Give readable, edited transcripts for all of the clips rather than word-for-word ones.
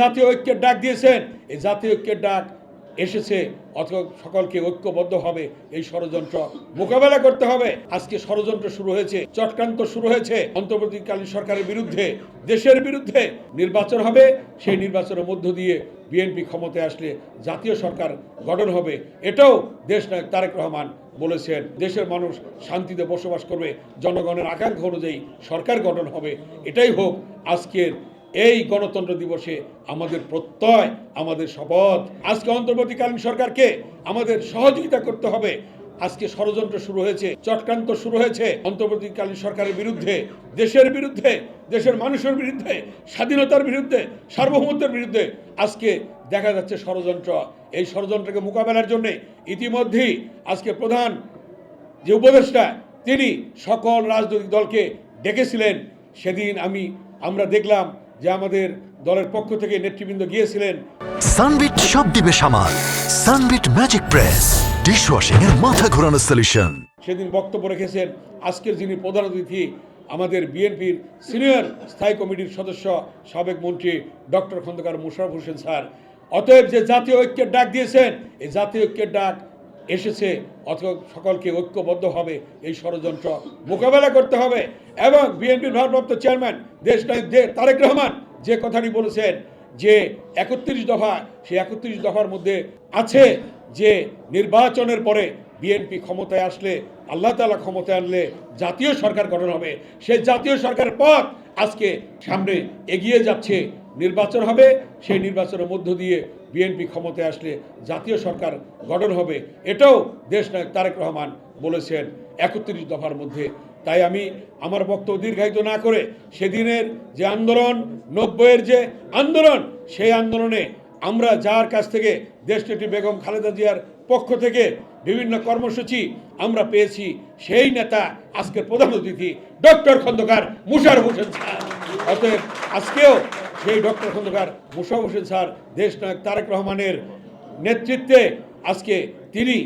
জাতীয় ঐক্যের ডাক দিয়েছেন, এই জাতীয় ঐক্যের ডাক এসেছে, অথবা সকলকে ঐক্যবদ্ধভাবে এই ষড়যন্ত্র মোকাবেলা করতে হবে। আজকে ষড়যন্ত্র শুরু হয়েছে, চক্রান্ত শুরু হয়েছে অন্তর্বর্তীকালীন সরকারের বিরুদ্ধে, দেশের বিরুদ্ধে। নির্বাচন হবে, সেই নির্বাচনের মধ্য দিয়ে বিএনপি ক্ষমতায় আসলে জাতীয় সরকার গঠন হবে। এটাও দেশনায়ক তারেক রহমান বলেছেন। দেশের মানুষ শান্তিতে বসবাস করবে, জনগণের আকাঙ্ক্ষা অনুযায়ী সরকার গঠন হবে। এটাই হোক আজকের এই গণতন্ত্র দিবসে আমাদের প্রত্যয়, আমাদের শপথ। আজকে অন্তর্বর্তীকালীন সরকারকে আমাদের সহযোগিতা করতে হবে। আজকে ষড়যন্ত্র শুরু হয়েছে, চক্রান্ত শুরু হয়েছে অন্তর্বর্তীকালীন সরকারের বিরুদ্ধে, দেশের বিরুদ্ধে, দেশের মানুষের বিরুদ্ধে, স্বাধীনতার বিরুদ্ধে, সার্বভৌমত্বের বিরুদ্ধে। আজকে দেখা যাচ্ছে ষড়যন্ত্র। এই ষড়যন্ত্রকে মোকাবেলার জন্য ইতিমধ্যেই আজকে প্রধান যে উপদেষ্টা, তিনি সকল রাজনৈতিক দলকে ডেকেছিলেন। সেদিন আমরা দেখলাম যে আমাদের দলের পক্ষ থেকে নেতৃবৃন্দ গিয়েছিলেন। সানবিট সব দিবে সামাল। সানবিট ম্যাজিক প্রেস ডিশওয়াশিং এর মাথা ঘোরানো সলিউশন। সেদিন বক্তব্য রেখেছেন আজকের যিনি প্রধান অতিথি, আমাদের বিএনপির সিনিয়র স্থায়ী কমিটির সদস্য, সাবেক মন্ত্রী ডক্টর খন্দকার মোশাররফ হোসেন স্যার। অতএব যে জাতীয় ঐক্যের ডাক দিয়েছেন, এই জাতীয় ঐক্যের ডাক এসেছে, অথবা সকলকে ঐক্যবদ্ধভাবে এই ষড়যন্ত্র মোকাবেলা করতে হবে। এবং বিএনপির ভারপ্রাপ্ত চেয়ারম্যান দেশনায়ক তারেক রহমান যে কথাটি বলেছেন যে 31 দফা, সেই 31 দফার মধ্যে আছে যে নির্বাচনের পরে বিএনপি ক্ষমতায় আসলে, আল্লাহ তাআলা ক্ষমতায় আনলে জাতীয় সরকার গঠন হবে। সেই জাতীয় সরকারের পথ আজকে সামনে এগিয়ে যাচ্ছে। নির্বাচন হবে, সেই নির্বাচনের মধ্য দিয়ে বিএনপি ক্ষমতায় আসলে জাতীয় সরকার গঠন হবে। এটাও দেশনায়ক তারেক রহমান বলেছেন 31 দফার মধ্যে। তাই আমি আমার বক্তব্য দীর্ঘায়িত না করে সেদিনের যে আন্দোলন, 90-এর যে আন্দোলন, সেই আন্দোলনে আমরা যার কাছ থেকে দেশনেত্রী বেগম খালেদা জিয়ার পক্ষ থেকে বিভিন্ন কর্মসূচি আমরা পেয়েছি, সেই নেতা আজকের প্রধান অতিথি ডক্টর খন্দকার মোশাররফ হোসেন স্যার। অতএব আজকেও সেই ডক্টর খন্দকার মোশাররফ হোসেন স্যার দেশনায়ক তারেক রহমানের নেতৃত্বে তিনি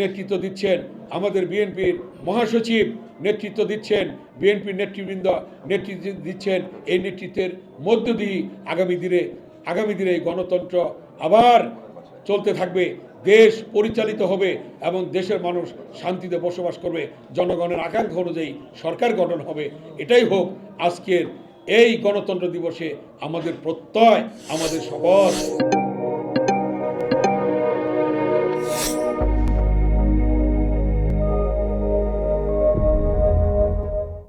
নেতৃত্ব দিচ্ছেন। আমাদের বিএনপির মহাসচিব নেতৃত্ব দিচ্ছেন, বিএনপির নেতৃবৃন্দ নেতৃত্ব দিচ্ছেন। এই নেতৃত্বের মধ্য দিয়ে আগামী দিনে এই গণতন্ত্র আবার চলতে থাকবে, দেশ পরিচালিত হবে এবং দেশের মানুষ শান্তিতে বসবাস করবে, জনগণের আকাঙ্ক্ষা অনুযায়ী সরকার গঠন হবে। এটাই হোক আজকের এই গণতন্ত্র দিবসে আমাদের প্রত্যয়, আমাদের শপথ।